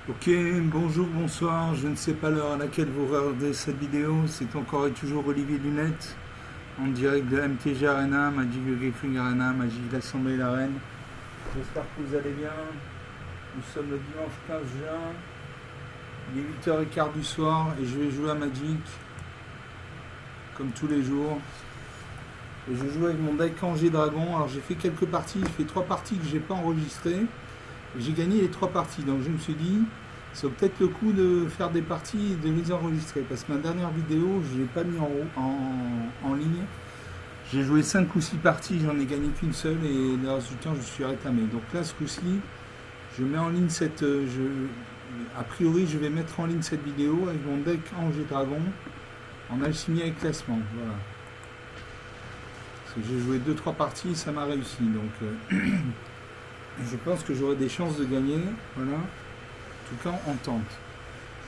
Ok, bonjour, bonsoir, je ne sais pas l'heure à laquelle vous regardez cette vidéo, c'est encore et toujours Olivier Lunette, en direct de MTG Arena, Magic the Gathering Arena, Magic l'Assemblée de la Reine. J'espère que vous allez bien. Nous sommes le dimanche 15 juin, il est 8h15 du soir et je vais jouer à Magic, comme tous les jours. Et je joue avec mon deck Angers Dragon. Alors j'ai fait quelques parties, j'ai fait 3 parties que j'ai pas enregistrées. J'ai gagné les 3 parties, donc je me suis dit, ça vaut peut-être le coup de faire des parties et de les enregistrer. Parce que ma dernière vidéo, je ne l'ai pas mis en ligne. J'ai joué 5 ou 6 parties, j'en ai gagné qu'une seule et le reste du temps, je suis rétamé. Donc là, ce coup-ci, je mets en ligne cette. A priori, je vais mettre en ligne cette vidéo avec mon deck Angers Dragon en alchimie avec classement. Voilà. Parce que j'ai joué 2-3 parties, ça m'a réussi. Donc. Je pense que j'aurai des chances de gagner. Voilà. En tout cas, on tente.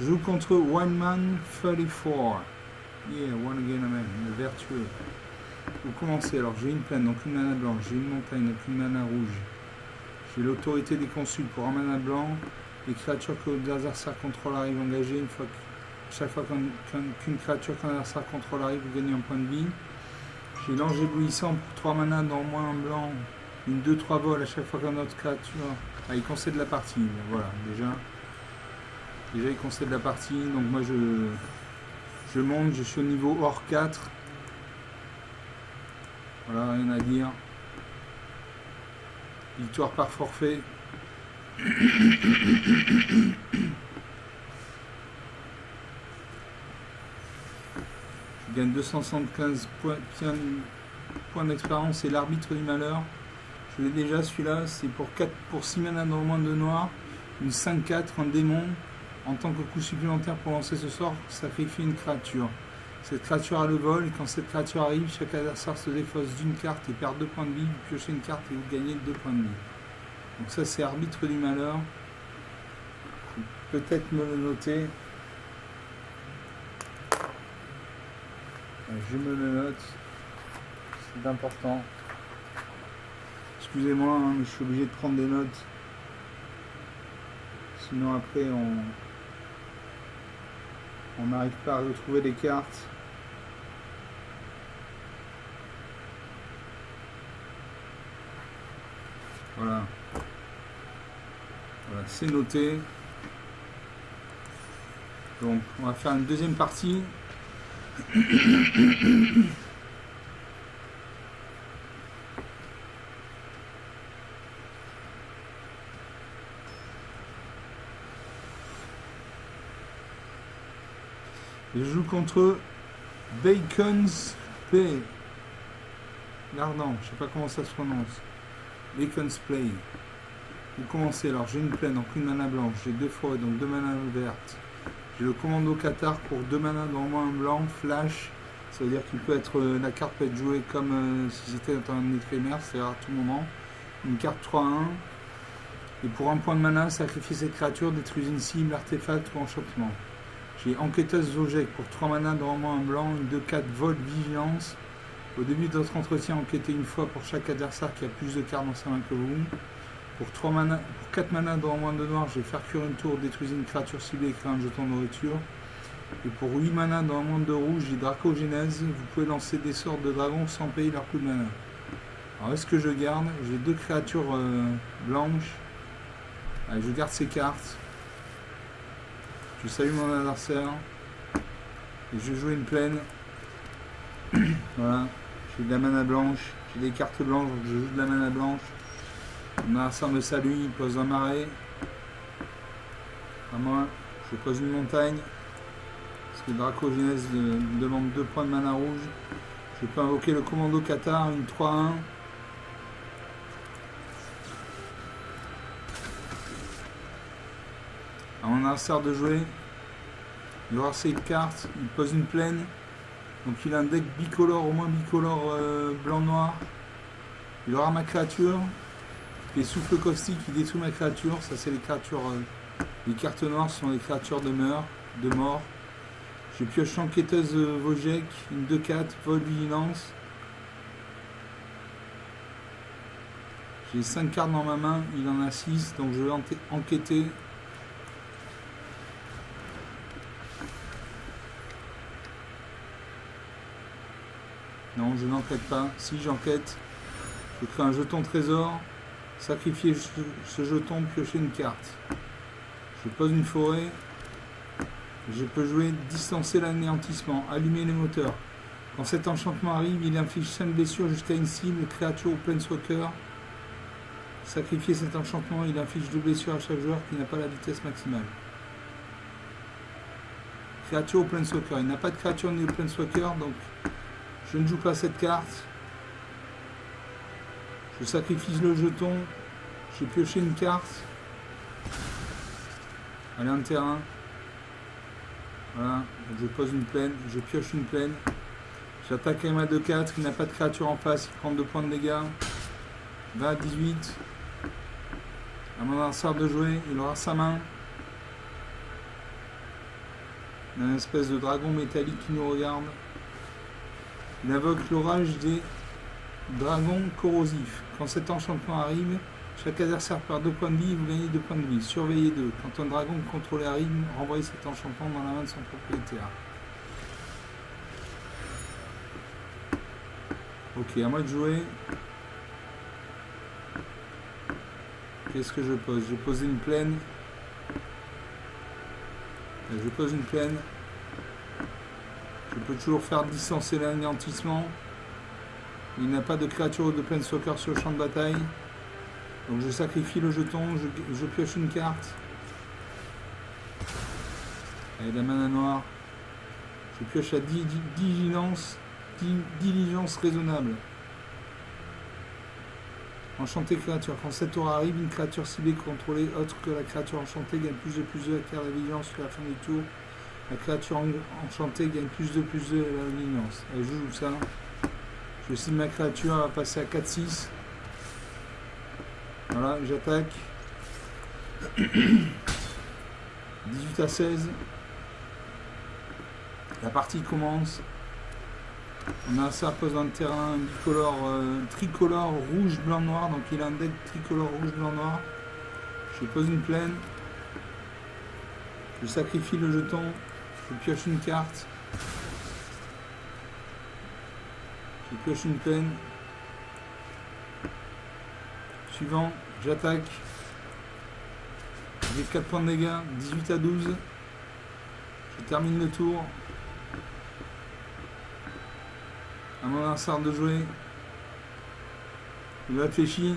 Je joue contre One Man 34. Yeah, one again, amen. Le vertueux. Vous commencez. Alors, j'ai une plaine, donc une mana blanche. J'ai une montagne, donc une mana rouge. J'ai l'autorité des consuls pour un mana blanc. Les créatures que l'adversaire contrôle arrivent engagées. Chaque fois qu'une créature qu'un adversaire contrôle arrive, vous gagnez un point de vie. J'ai l'ange éblouissant pour 3 mana dans moins un blanc. Une 2-3 vols à chaque fois qu'un autre créature. Ah, il concède la partie. Voilà, déjà il concède la partie. Donc moi je monte, je suis au niveau hors 4. Voilà, rien à dire. Victoire par forfait. Je gagne 275 points d'expérience et l'arbitre du malheur. Je l'ai déjà, celui-là, c'est pour 6 mana dans le moins de noir, une 5-4, un démon. En tant que coup supplémentaire pour lancer ce sort, ça fait une créature. Cette créature a le vol, et quand cette créature arrive, chaque adversaire se défausse d'une carte et perd 2 points de vie. Vous piochez une carte et vous gagnez 2 points de vie. Donc ça, c'est arbitre du malheur. Peut-être me le noter. Je me le note. C'est important. Excusez-moi, hein, mais je suis obligé de prendre des notes. Sinon après on n'arrive pas à retrouver les cartes. Voilà. Voilà, c'est noté. Donc on va faire une deuxième partie. Je joue contre Bacon's Play. L'Ardent, je sais pas comment ça se prononce. Bacon's Play. Vous commencez, alors j'ai une plaine, donc une mana blanche, j'ai 2 forêts, donc 2 mana vertes. J'ai le commando Qatar pour 2 mana dans moins un blanc, flash. Ça veut dire qu'il peut être, la carte peut être jouée comme si c'était dans un éphémère, c'est-à-dire à tout moment. Une carte 3-1. Et pour un point de mana, sacrifiez cette créature, détruisez une cible, artefact ou enchantement. J'ai enquêteuse Zogek pour 3 mana dans un blanc, une 2-4 vol vigilance. Au début de votre entretien, enquêtez une fois pour chaque adversaire qui a plus de cartes dans sa main que vous. Pour 4 mana dans moins de noir, j'ai faire cuire une tour, détruisez une créature ciblée et créer un jeton de nourriture. Et pour 8 mana dans un monde de rouge, j'ai Dracogénèse. Vous pouvez lancer des sorts de dragon sans payer leur coup de mana. Alors est-ce que je garde? J'ai 2 créatures blanches. Allez, je garde ces cartes. Je salue mon adversaire. Et je joue une plaine. Voilà. J'ai de la mana blanche. J'ai des cartes blanches, donc je joue de la mana blanche. Mon adversaire me salue, il pose un marais. À moi, je pose une montagne. Parce que Dracogénèse me demande 2 points de mana rouge. Je peux invoquer le commando Qatar, une 3-1. À mon adversaire de jouer, il aura ses cartes, il pose une plaine. Donc il a un deck bicolore, au moins bicolore blanc-noir. Il aura ma créature. Les souffles caustiques qui détruit ma créature. Ça c'est les créatures. Les cartes noires sont les créatures de mort. J'ai pioche enquêteuse Vojek, une 2-4, vol vigilance. J'ai 5 cartes dans ma main, il en a 6, donc je vais enquêter. Non, je n'enquête pas. Si j'enquête, je crée un jeton trésor, sacrifier ce jeton, piocher une carte. Je pose une forêt. Je peux jouer distancer l'anéantissement, allumer les moteurs. Quand cet enchantement arrive, il inflige 5 blessures jusqu'à une cible, créature ou planeswalker. Sacrifier cet enchantement, il inflige 2 blessures à chaque joueur qui n'a pas la vitesse maximale. Créature ou planeswalker. Il n'a pas de créature ni de planeswalker, donc je ne joue pas cette carte. Je sacrifie le jeton. J'ai pioché une carte. Elle est en terrain. Voilà, je pose une plaine, je pioche une plaine. J'attaque avec ma 2-4, il n'a pas de créature en face, il prend 2 points de dégâts. 20 à 18. À mon adversaire de jouer, il aura sa main. Il y a une espèce de dragon métallique qui nous regarde. Il invoque l'orage des dragons corrosifs. Quand cet enchantement arrive, chaque adversaire perd 2 points de vie et vous gagnez 2 points de vie. Surveillez 2. Quand un dragon contrôlé arrive, renvoyez cet enchantement dans la main de son propriétaire. Ok, à moi de jouer. Qu'est-ce que je pose? Je pose une plaine. Je pose une plaine. Je peux toujours faire distancer l'anéantissement. Il n'a pas de créature ou de planeswalker sur le champ de bataille. Donc je sacrifie le jeton, je pioche une carte. Avec la mana noire. Je pioche la diligence raisonnable. Enchanté créature. Quand cette tour arrive, une créature ciblée contrôlée autre que la créature enchantée gagne plus de acquiert la vigilance jusqu'à la fin du tour. La créature enchantée gagne plus de la vigilance. Allez, je joue ça. Je cible ma créature, elle va passer à 4-6. Voilà, j'attaque. 18 à 16. La partie commence. On a ça pose dans le terrain bicolore, tricolore rouge, blanc, noir. Donc il a un deck tricolore rouge, blanc, noir. Je pose une plaine. Je sacrifie le jeton. Je pioche une carte. Je pioche une plaine. Suivant, j'attaque. J'ai 4 points de dégâts, 18 à 12. Je termine le tour. À mon adversaire de jouer. Il réfléchit.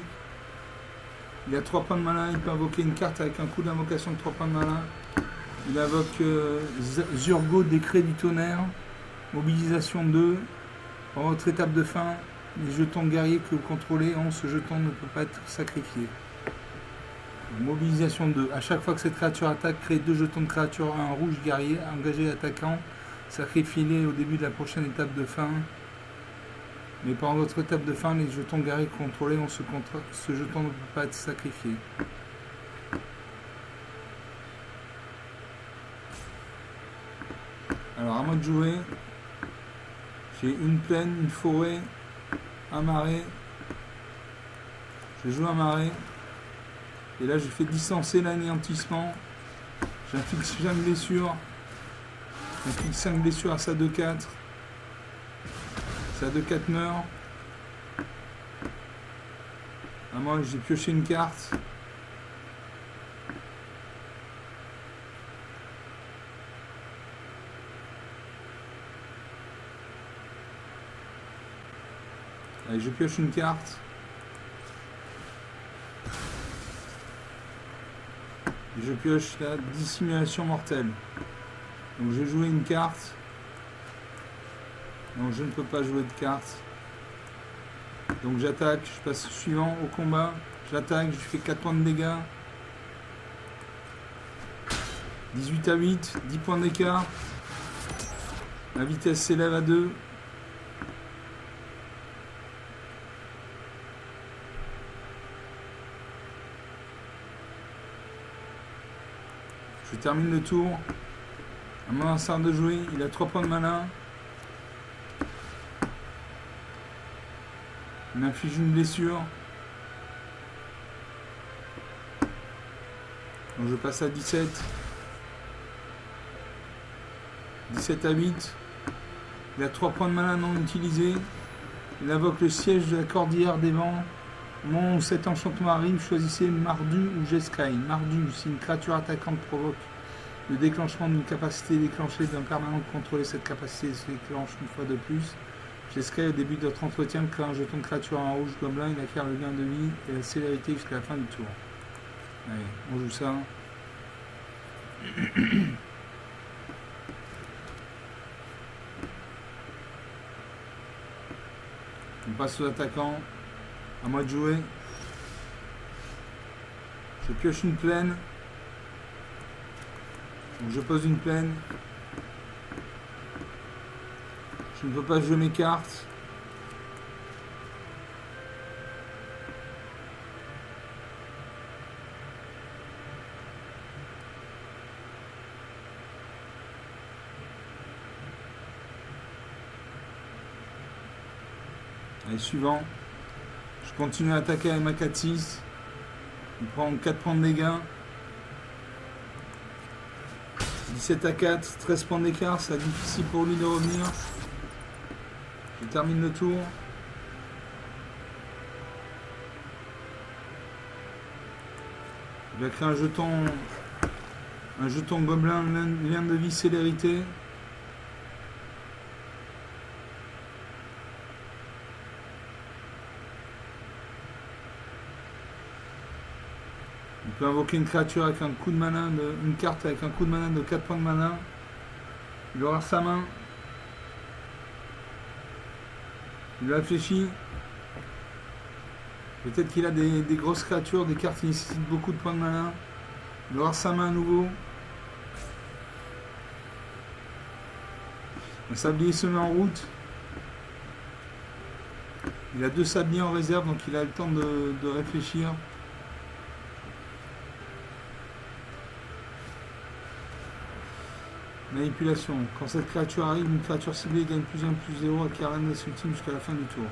Il a 3 points de mana, il peut invoquer une carte avec un coup d'invocation de 3 points de mana. Il invoque Zurgo, décret du tonnerre. Mobilisation 2. Pendant votre étape de fin, les jetons guerriers que vous contrôlez, ce jeton ne peut pas être sacrifié. Mobilisation 2. À chaque fois que cette créature attaque, créez 2 jetons de créature, un rouge guerrier, engagez l'attaquant, sacrifiez-les au début de la prochaine étape de fin. Mais pendant votre étape de fin, les jetons guerriers contrôlés, ce jeton ne peut pas être sacrifié. Alors à moi de jouer. J'ai une plaine, une forêt, un marais. Je joue un marais. Et là je fais distancer l'anéantissement. J'inflige 5 blessures. J'inflige 5 blessures à sa 2-4. Sa 2-4 meurt. À moi j'ai pioché une carte. Allez, je pioche une carte. Je pioche la dissimulation mortelle. Donc je vais jouer une carte. Donc je ne peux pas jouer de carte. Donc j'attaque, je passe suivant au combat. J'attaque, je fais 4 points de dégâts. 18 à 8, 10 points d'écart. La vitesse s'élève à 2. Je termine le tour. À mon adversaire de jouer, il a 3 points de mana. Il m'inflige une blessure. Donc je passe à 17. 17 à 8. Il a 3 points de mana non utilisés. Il invoque le siège de la cordillère des vents. Au moment où cet enchantement arrive, choisissez Mardu ou Jeskai. Mardu, si une créature attaquante provoque le déclenchement d'une capacité déclenchée d'un permanent de contrôler cette capacité se déclenche une fois de plus. Jeskai, au début de votre entretien, crée un jeton de créature en rouge gobelin. Il acquiert le gain de vie et la célérité jusqu'à la fin du tour. Allez, on joue ça. On passe aux attaquants. À moi de jouer. Je pioche une plaine. Donc je pose une plaine. Je ne peux pas jouer mes cartes. Allez, suivant. Je continue à attaquer avec ma 4-6. Il prend 4 points de dégâts. 17 à 4, 13 points d'écart, c'est difficile pour lui de revenir. Je termine le tour. Il va créer un jeton gobelin, lien de vie, célérité. Il peut invoquer une créature avec un coup de mana, une carte avec un coup de mana de 4 points de mana. Il aura sa main. Il réfléchit. Peut-être qu'il a des grosses créatures, des cartes qui nécessitent beaucoup de points de mana. Il aura sa main à nouveau. Un sablier se met en route. Il a 2 sabliers en réserve, donc il a le temps de réfléchir. Manipulation. Quand cette créature arrive, une créature ciblée gagne +1/+0 acquiert un des ultime jusqu'à la fin du tour.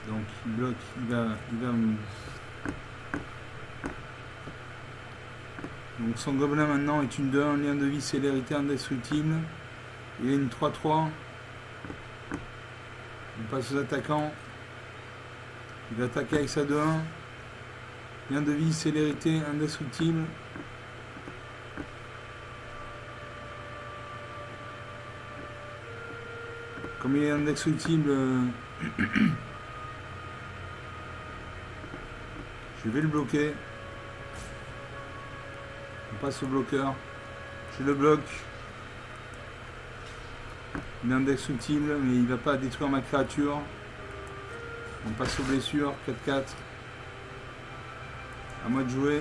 Donc il bloque, il va. Donc son gobelin maintenant est une 2-1, lien de vie, célérité indestructible. Il a une 3-3. On passe aux attaquants. Il va attaquer avec sa 2-1. Lien de vie, célérité, indestructible. Comme il est indestructible, je vais le bloquer. On passe au bloqueur. Je le bloque. Il est indestructible, mais il ne va pas détruire ma créature. On passe aux blessures, 4-4. À moi de jouer.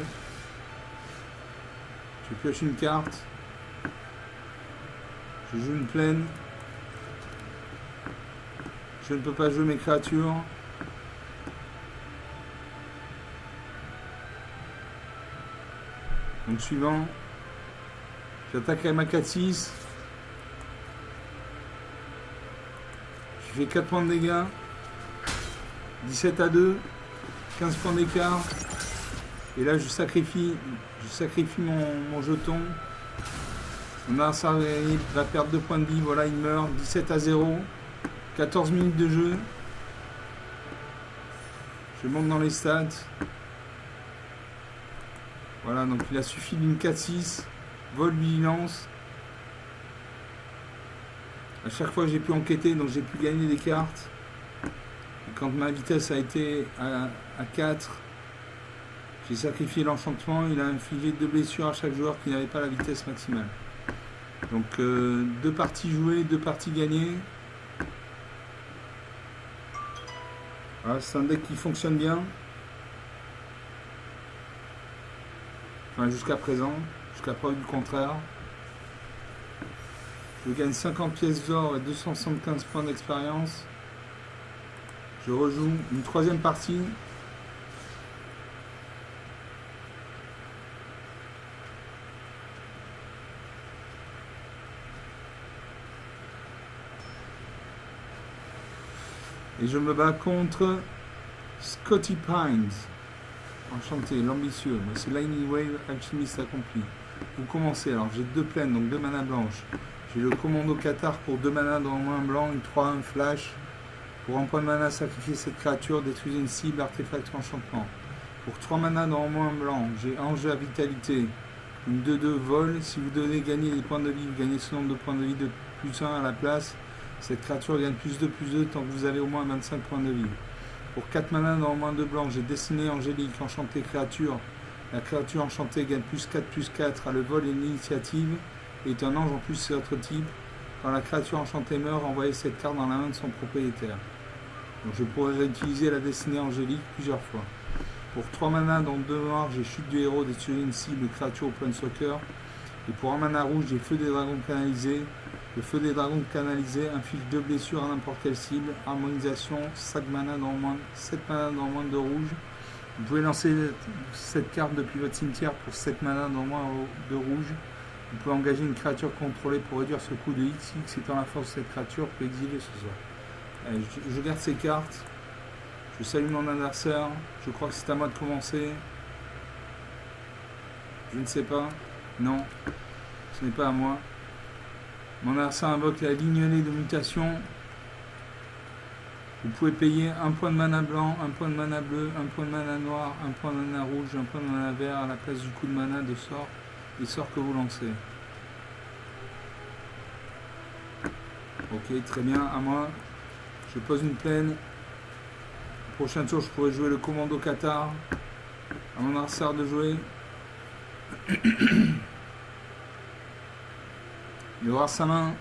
Je pioche une carte. Je joue une plaine. Je ne peux pas jouer mes créatures. Donc suivant. J'attaque avec ma 4-6. Je fais 4 points de dégâts. 17 à 2, 15 points d'écart. Et là, je sacrifie mon jeton. Mon adversaire va perdre 2 points de vie. Voilà, il meurt. 17 à 0. 14 minutes de jeu. Je monte dans les stats. Voilà, donc il a suffi d'une 4-6. Vol, vigilance. À chaque fois, j'ai pu enquêter, donc j'ai pu gagner des cartes. Quand ma vitesse a été à 4, j'ai sacrifié l'enchantement. Il a infligé 2 blessures à chaque joueur qui n'avait pas la vitesse maximale. Donc 2 parties jouées, 2 parties gagnées. Voilà, c'est un deck qui fonctionne bien. Enfin jusqu'à présent, jusqu'à preuve du contraire. Je gagne 50 pièces d'or et 275 points d'expérience. Je rejoue une 3e partie. Et je me bats contre Scotty Pines. Enchanté, l'ambitieux. Moi, c'est Lightning Wave, alchimiste accompli. Vous commencez. Alors, j'ai 2 plaines, donc 2 manas blanches. J'ai le commando Qatar pour 2 manas dans le moins blanc, une 3-1 flash. Pour un point de mana, sacrifiez cette créature, détruisez une cible, artefact ou enchantement. Pour 3 manas dans le moins blanc, j'ai Ange à vitalité, une 2-2 vol. Si vous devez gagner des points de vie, vous gagnez ce nombre de points de vie de plus 1 à la place. Cette créature gagne plus 2 tant que vous avez au moins 25 points de vie. Pour 4 manas dans le moins 2 blanc, j'ai Destiné Angélique, enchanté créature. La créature enchantée gagne +4/+4 à le vol et l'initiative et est un ange en plus c'est autre type. Quand la créature enchantée meurt, envoyez cette carte dans la main de son propriétaire. Donc je pourrais réutiliser la Destinée Angélique plusieurs fois. Pour 3 manas dans 2 noirs, j'ai Chute du héros, détruire une cible, créature au Planeswalker. Et pour un mana rouge, j'ai Feu des dragons canalisé. Le Feu des dragons canalisé inflige 2 blessures à n'importe quelle cible. Harmonisation, 7 manas dans le moins de rouge. Vous pouvez lancer cette carte depuis votre cimetière pour 7 manas dans le moins de rouge. Vous pouvez engager une créature contrôlée pour réduire ce coût de X. X étant la force de cette créature, peut exiler ce soir. Allez, je garde ces cartes. Je salue mon adversaire. Je crois que c'est à moi de commencer. Je ne sais pas. Non, ce n'est pas à moi. Mon adversaire invoque la lignelée de mutation. Vous pouvez payer un point de mana blanc, un point de mana bleu, un point de mana noir, un point de mana rouge, un point de mana vert à la place du coup de mana de sort, des sorts que vous lancez. Ok, très bien, à moi. Je pose une plaine. Prochain tour, je pourrais jouer le commando Qatar. À mon adversaire de jouer. Il va avoir sa main.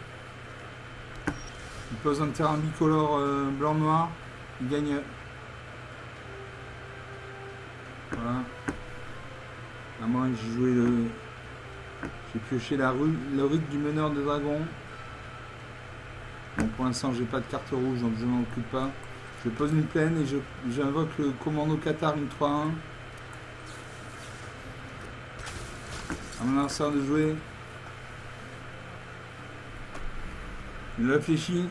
Il pose un terrain bicolore blanc-noir. Il gagne. Voilà. À moi, j'ai joué le. J'ai pioché le rite du meneur de dragon. Bon, pour l'instant, j'ai pas de carte rouge, donc je m'en occupe pas. Je pose une plaine et j'invoque le commando Qatar, une 3-1. À mon adversaire de jouer. Il réfléchit.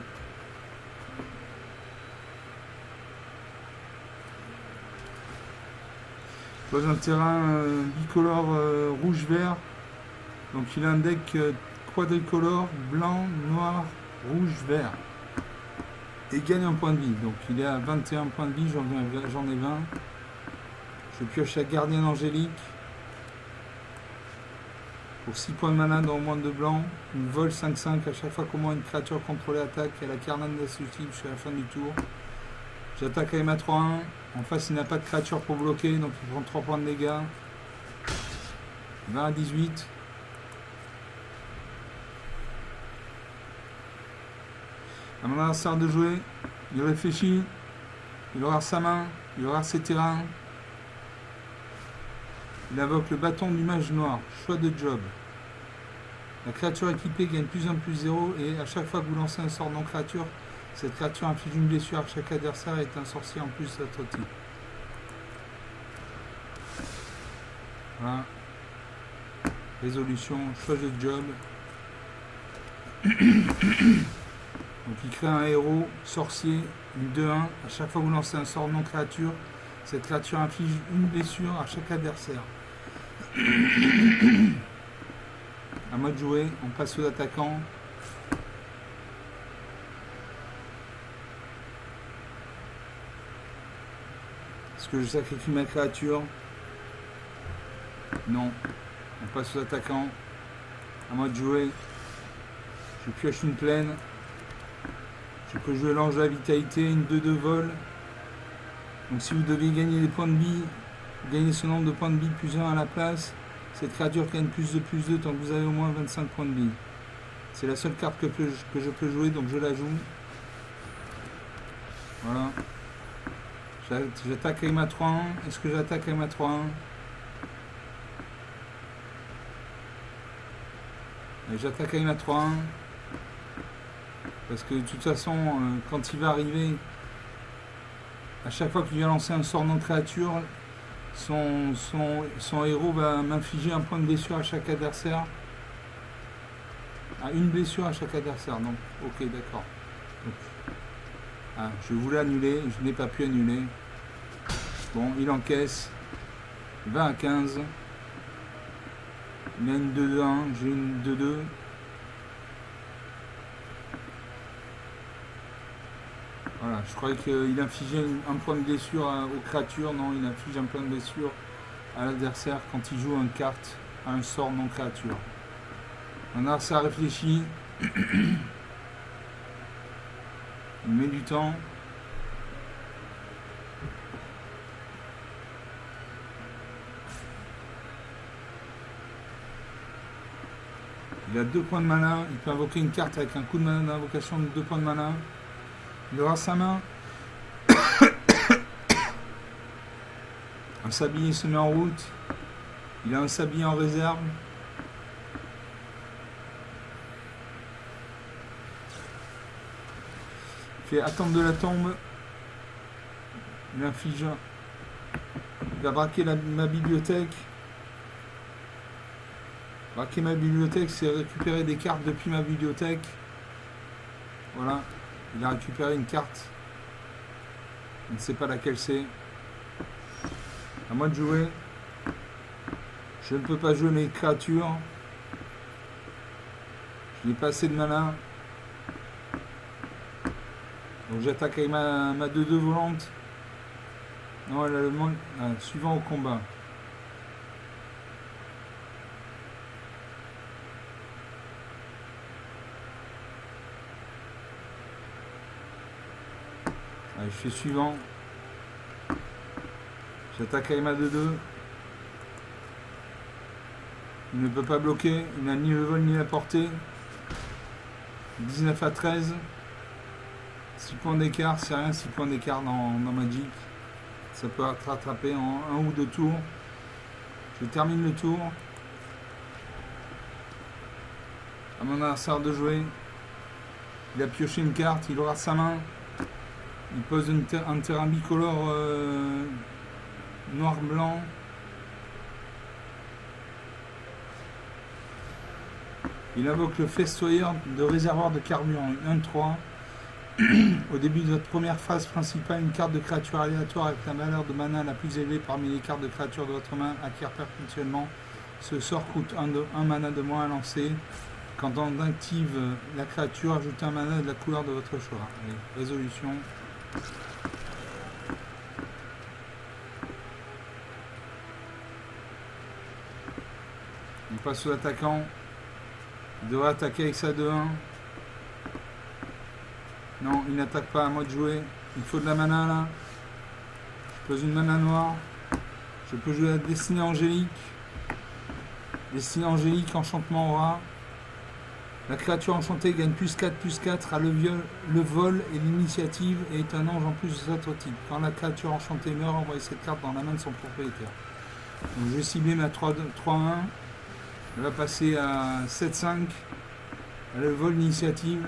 Pose un terrain bicolore rouge-vert. Donc il a un deck quadricolore, blanc, noir, rouge, vert. Et gagne un point de vie. Donc il est à 21 points de vie, j'en ai 20. Je pioche la gardienne angélique. Pour 6 points de mana dans au moins 2 blancs. Une vol 5-5 à chaque fois qu'au moins une créature contrôlée attaque. Elle a Carnane destructible jusqu'à la fin du tour. J'attaque avec ma 3-1. En face il n'a pas de créature pour bloquer. Donc il prend 3 points de dégâts. 20 à 18. À mon adversaire de jouer, il réfléchit, il aura sa main, il aura ses terrains. Il invoque le bâton du mage noir, choix de job. La créature équipée gagne +1/+0 et à chaque fois que vous lancez un sort non créature, cette créature inflige une blessure à chaque adversaire et est un sorcier en plus de votre type. Voilà. Résolution, choix de job. Donc il crée un héros, sorcier, une 2-1. À chaque fois que vous lancez un sort non créature, cette créature inflige une blessure à chaque adversaire. À moi de jouer, on passe aux attaquants. Est-ce que je sacrifie ma créature? Non. On passe aux attaquants. À moi de jouer. Je pioche une plaine. Je peux jouer l'ange de la vitalité, une 2-2 vol. Donc si vous deviez gagner des points de vie, gagnez ce nombre de points de vie +1 à la place. Cette créature gagne +2/+2 tant que vous avez au moins 25 points de vie. C'est la seule carte que je peux jouer, donc je la joue. Voilà. J'attaque avec ma 3-1. Est-ce que j'attaque avec ma 3-1? J'attaque avec ma 3-1. Parce que de toute façon, quand il va arriver, à chaque fois qu'il vient lancer un sort non créature, son héros va m'infliger un point de blessure à chaque adversaire. Ah, une blessure à chaque adversaire, donc ok, d'accord. Je voulais annuler, je n'ai pas pu annuler. Bon, il encaisse. 20 à 15. Il a une 2-2-1, j'ai une 2-2. Voilà, je croyais qu'il infligeait un point de blessure aux créatures. Non, il inflige un point de blessure à l'adversaire quand il joue une carte à un sort non créature. Maintenant, ça réfléchit. Il met du temps. Il a 2 points de mana. Il peut invoquer une carte avec un coup de mana d'invocation de 2 points de mana. Il aura sa main. Un sablier se met en route. Il a un sablier en réserve. Il fait attendre de la tombe. Il inflige. Il va braquer ma bibliothèque. Braquer ma bibliothèque, c'est récupérer des cartes depuis ma bibliothèque. Voilà. Il a récupéré une carte. Je ne sais pas laquelle c'est. À moi de jouer. Je ne peux pas jouer mes créatures. Je n'ai pas assez de mana. Donc j'attaque avec ma 2-2 volante. Non, elle a le monde. Suivant au combat. Allez, je fais suivant. J'attaque avec ma 2-2. Il ne peut pas bloquer. Il n'a ni le vol ni la portée. 19 à 13. 6 points d'écart, c'est rien, 6 points d'écart dans Magic. Ça peut être rattrapé en 1 ou 2 tours. Je termine le tour. À mon adversaire de jouer. Il a pioché une carte, il aura sa main. Il pose un terrain bicolore noir-blanc. Il invoque le festoyeur de réservoir de carburant 1-3. Au début de votre première phase principale, une carte de créature aléatoire avec la valeur de mana la plus élevée parmi les cartes de créatures de votre main acquiert perpétuellement. Ce sort coûte 1 mana de moins à lancer. Quand on active la créature, ajoutez un mana de la couleur de votre choix. Allez, résolution. On passe aux attaquants. Il devrait attaquer avec sa 2-1. Non, il n'attaque pas, à moi de jouer. Il faut de la mana là. Je pose une mana noire. Je peux jouer la destinée angélique. Destinée angélique, enchantement aura. La créature enchantée gagne +4/+4 à le vol et l'initiative et est un ange en plus de votre type. Quand la créature enchantée meurt, envoyez cette carte dans la main de son propriétaire. Donc je vais cibler ma 3-1. Elle va passer à 7-5. Elle a le vol l'initiative.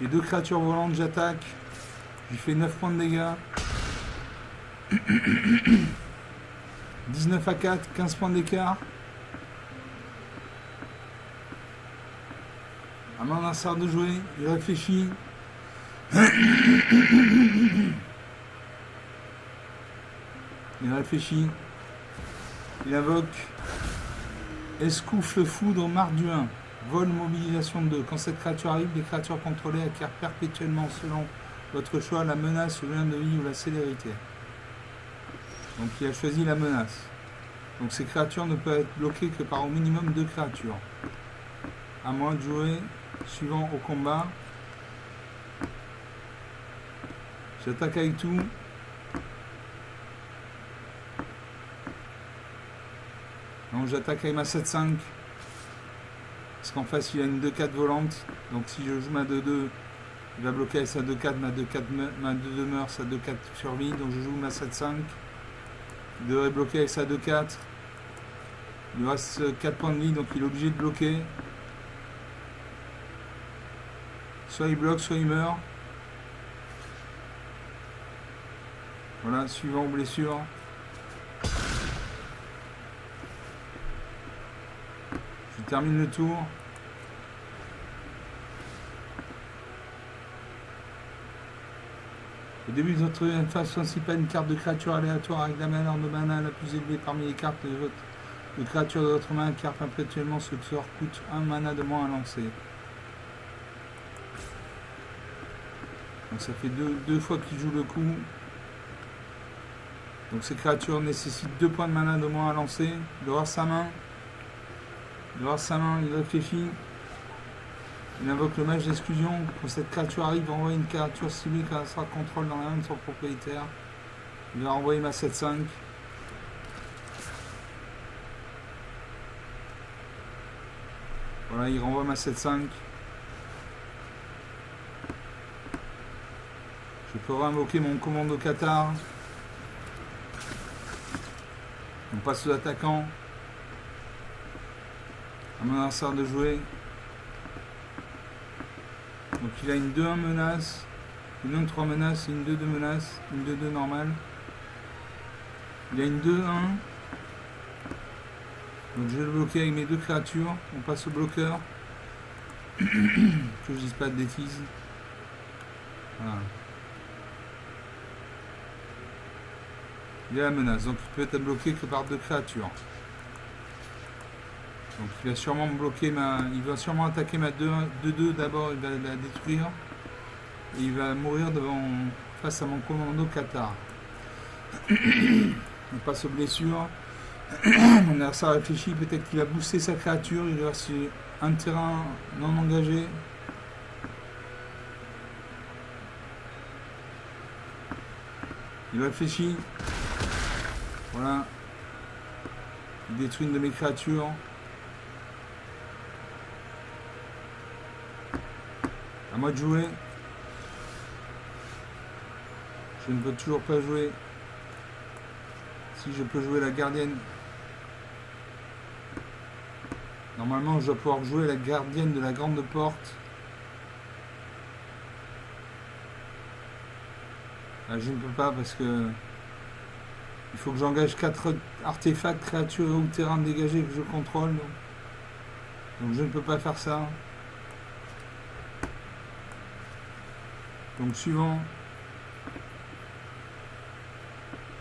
J'ai 2 créatures volantes, j'attaque. Je lui fais 9 points de dégâts. 19 à 4, 15 points d'écart. À mon adversaire de jouer, il réfléchit. Il réfléchit. Il invoque Escoufle foudre marque du 1. Vol mobilisation 2. Quand cette créature arrive, les créatures contrôlées acquièrent perpétuellement selon votre choix la menace, le lien de vie ou la célérité. Donc il a choisi la menace. Donc ces créatures ne peuvent être bloquées que par au minimum 2 créatures. À moi de jouer, suivant au combat. J'attaque avec tout. Donc j'attaque avec ma 7-5. Parce qu'en face il a une 2-4 volante. Donc si je joue ma 2-2, il va bloquer avec sa 2-4, ma 2-2 meurt, sa 2-4 survie. Donc je joue ma 7-5. Il devrait bloquer avec sa 2-4. Il lui reste 4 points de vie, donc il est obligé de bloquer. Soit il bloque, soit il meurt. Voilà, suivant aux blessures. Je termine le tour. Au début de votre phase principale, une carte de créature aléatoire avec la valeur de mana la plus élevée parmi les cartes de créatures de votre main, car perpétuellement ce sort coûte un mana de moins à lancer. Donc ça fait deux fois qu'il joue le coup. Donc ces créatures nécessitent 2 points de mana de moins à lancer. Il aura sa main. Il réfléchit. Il invoque le mage d'exclusion. Quand cette créature arrive, envoie une créature ciblée qui sera contrôle dans la main de son propriétaire. Il va renvoyer ma 7-5. Voilà, il renvoie ma 7-5. Je peux réinvoquer mon commando Qatar. On passe aux attaquants. À mon adversaire de jouer. Donc il a une 2-1 menace, une 1-3 menace et une 2-2 menace, une 2-2 normale. Il a une 2-1. Donc je vais le bloquer avec mes 2 créatures. On passe au bloqueur. Que je dise pas de bêtises. Voilà. Il a la menace, donc il peut être bloqué que par 2 créatures. Donc il va sûrement me bloquer il va sûrement attaquer ma 2-2 d'abord, il va la détruire. Et il va mourir face à mon commando Qatar. On passe aux blessures. Mon adversaire réfléchit, peut-être qu'il va booster sa créature, il va sur un terrain non engagé. Il réfléchit. Voilà. Il détruit une de mes créatures. À moi de jouer. Je ne peux toujours pas jouer. Si je peux jouer la gardienne. Normalement, je dois pouvoir jouer la gardienne de la grande porte. Là, je ne peux pas parce que il faut que j'engage 4 artefacts, créatures ou terrains dégagés que je contrôle. Donc je ne peux pas faire ça. Donc suivant.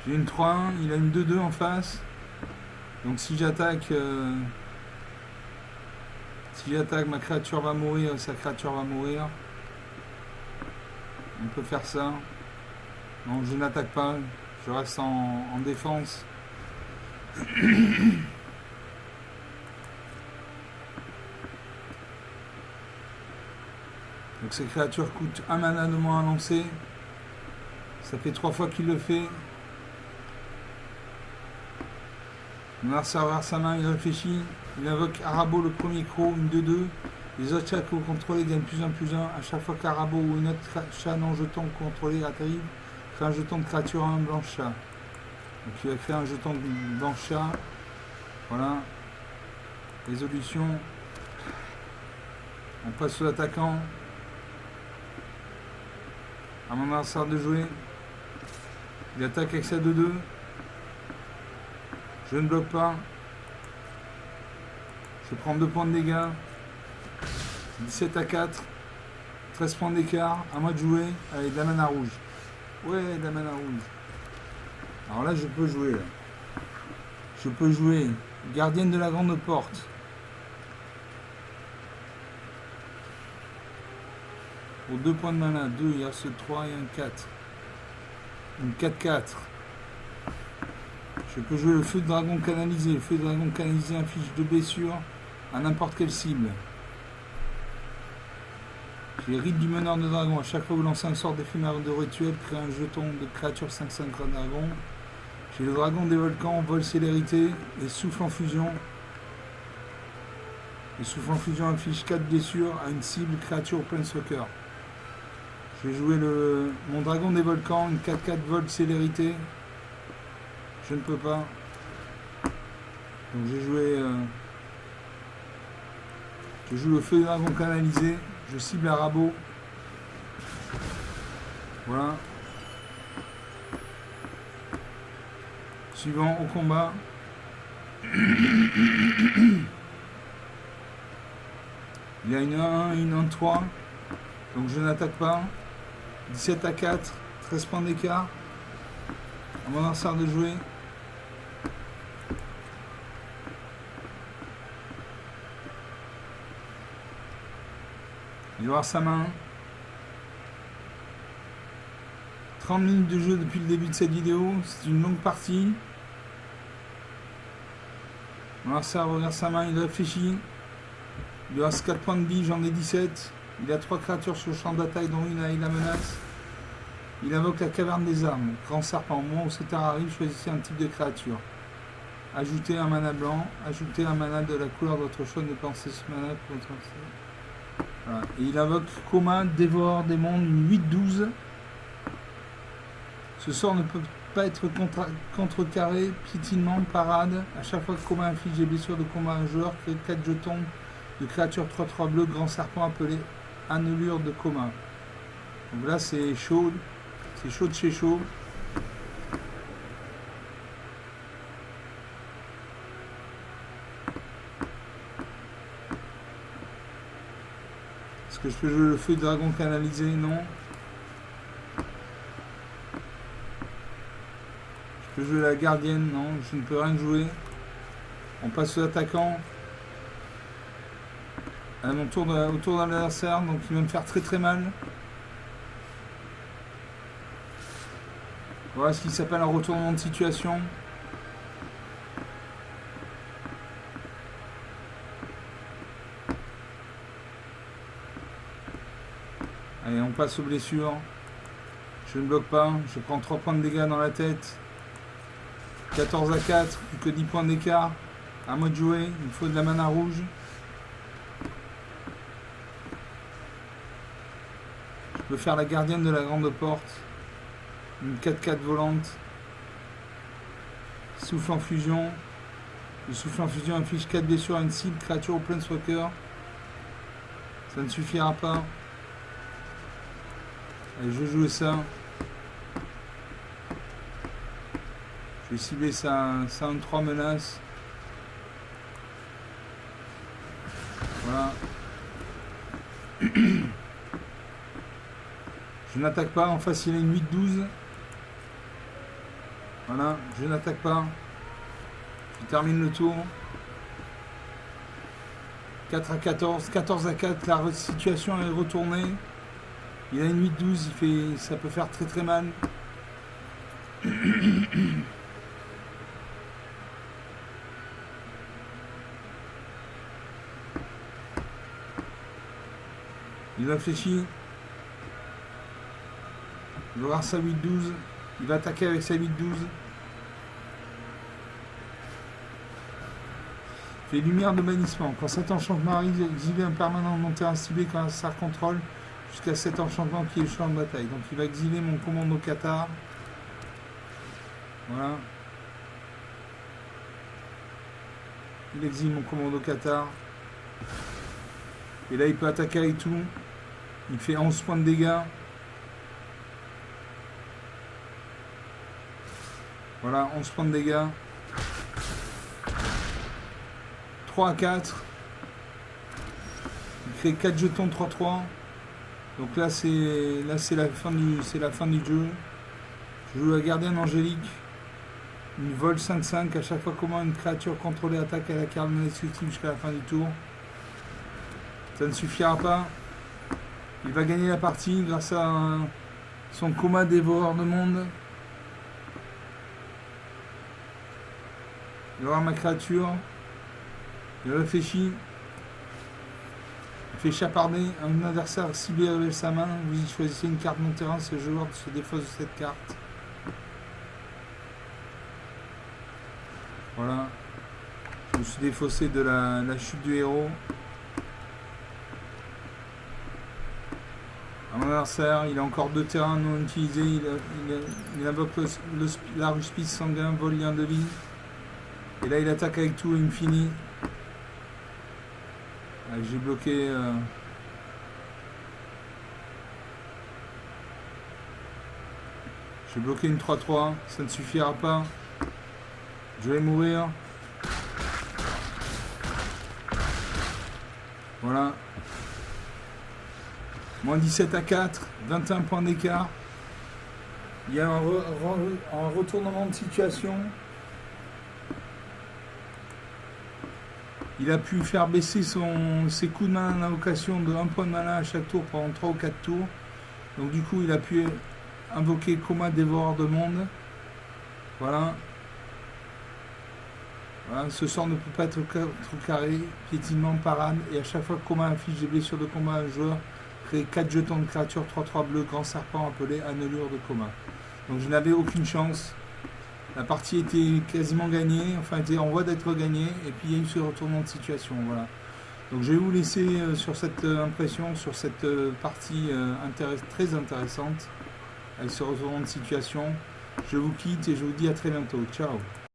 J'ai une 3-1, il a une 2-2 en face. Donc si j'attaque, ma créature va mourir, sa créature va mourir. On peut faire ça. Donc je n'attaque pas, je reste en défense. Donc ces créatures coûtent un mana de moins à lancer. Ça fait 3 fois qu'il le fait. Mon adversaire vers sa main, il réfléchit. Il invoque Arabo, le premier croc, une 2-2. Les autres chats que vous contrôlez gagnent +1/+1. À chaque fois qu'Arabo ou une autre chat non jeton contrôlé arrive, crée un jeton de créature 1 blanche chat. Donc il va créer un jeton de blanche chat. Voilà. Résolution. On passe aux attaquants. À mon adversaire de jouer. Il attaque avec sa 2-2. Je ne bloque pas. Je prends 2 points de dégâts. 17-4. 13 points d'écart. À moi de jouer. Allez, de la mana rouge. Ouais, de la mana rouge. Alors là, je peux jouer. Là. Je peux jouer. Gardienne de la grande porte. Pour 2 points de mana. 2, il reste 3 et un 4. Une 4-4. Je peux jouer le feu de dragon canalisé. Le feu de dragon canalisé inflige 2 blessures à n'importe quelle cible. J'ai rite du meneur de dragon. À chaque fois que vous lancez un sort d'éphémère de rituel, créez un jeton de créature 5/5 dragon. J'ai le dragon des volcans, vol célérité et souffle en fusion. Le souffle en fusion inflige 4 blessures à une cible créature au planeswalker. Je vais jouer mon dragon des volcans, une 4/4 vol célérité. Je ne peux pas. Donc j'ai joué. Je joue le feu de dragon canalisé. Je cible Arabo. Voilà. Suivant au combat. Il y a une 1-1 et une 1-3. Donc je n'attaque pas. 17-4. 13 points d'écart. À mon adversaire de jouer. Il va voir sa main. 30 minutes de jeu depuis le début de cette vidéo. C'est une longue partie. Mon adversaire regarde sa main, il réfléchit. Il lui reste 4 points de bille, j'en ai 17. Il a 3 créatures sur le champ d'attaque, dont une avec la menace. Il invoque la caverne des armes. Grand serpent. Au moment où cet art arrive, choisissez un type de créature. Ajoutez un mana blanc. Ajoutez un mana de la couleur de votre choix. Dépensez ce mana pour votre... Voilà. Et il invoque Koma, dévoreur des mondes, une 8-12. Ce sort ne peut pas être contrecarré, piétinement, parade. À chaque fois que Koma inflige des blessures de combat à un joueur, crée 4 jetons de créatures 3-3 bleu, grand serpent appelé Annelure de Koma. Donc là c'est chaud. C'est chaud de chez chaud. Est-ce que je peux jouer le feu de dragon canalisé? Non. Je peux jouer la gardienne? Non, je ne peux rien jouer. On passe aux attaquants. À mon tour autour de l'adversaire, donc il va me faire très très mal. Voilà ce qui s'appelle un retournement de situation. Allez, on passe aux blessures. Je ne bloque pas. Je prends 3 points de dégâts dans la tête. 14 à 4, plus que 10 points d'écart. À moi de jouer. Il me faut de la mana rouge. Je peux faire la gardienne de la grande porte. Une 4-4 volante. Souffle en fusion. Le souffle en fusion inflige 4 blessures à une cible, créature au planeswalker. Ça ne suffira pas. Allez, je vais jouer ça. Je vais cibler ça 3 menaces. Voilà. Je n'attaque pas. En face, il a une 8-12. Voilà, je n'attaque pas. Je termine le tour. 4 à 14. 14 à 4, la situation est retournée. Il a une 8-12, ça peut faire très très mal. Il réfléchit. Il va voir sa 8-12. Il va attaquer avec sa 8-12. Fait lumière de bannissement. Quand cet enchantement arrive, exilez un permanent de mon terrain ciblé quand ça contrôle jusqu'à cet enchantement qui est le champ de bataille. Donc il va exiler mon commando Qatar. Voilà. Il exile mon commando Qatar. Et là il peut attaquer avec tout. Il fait 11 points de dégâts. Voilà, 11 points de dégâts. 3 à 4. Il crée 4 jetons de 3-3. Donc là c'est la fin du jeu. Je joue la gardienne angélique. Une vol 5-5. À chaque fois comment une créature contrôlée attaque à la carte destructive jusqu'à la fin du tour. Ça ne suffira pas. Il va gagner la partie grâce à son Koma dévoreur de monde. Il va voir ma créature. Il réfléchit. Il fait chaparder. Un adversaire ciblé révèle sa main. Vous y choisissez une carte non terrain. Ce joueur se défausse de cette carte. Voilà. Je me suis défaussé de la chute du héros. À mon adversaire, il a encore 2 terrains non utilisés. Il invoque la ruspice sanguin, vol lien de vie. Et là il attaque avec tout, il me finit. J'ai bloqué. J'ai bloqué une 3-3, ça ne suffira pas. Je vais mourir. Voilà. Moins 17 à 4, 21 points d'écart. Il y a un retournement de situation. Il a pu faire baisser ses coups de main d'invocation de 1 point de mana à chaque tour pendant 3 ou 4 tours. Donc du coup il a pu invoquer Koma dévoreur de monde. Voilà. Voilà. Ce sort ne peut pas être carré, piétinement, parade. Et à chaque fois que Koma affiche des blessures de combat à un joueur, crée 4 jetons de créature 3-3 bleu, grand serpent appelé Annelure de Koma. Donc je n'avais aucune chance. La partie était quasiment gagnée, enfin était en voie d'être gagnée, et puis il y a eu ce retournement de situation. Voilà. Donc je vais vous laisser sur cette impression, sur cette partie très intéressante, avec ce retournement de situation. Je vous quitte et je vous dis à très bientôt. Ciao.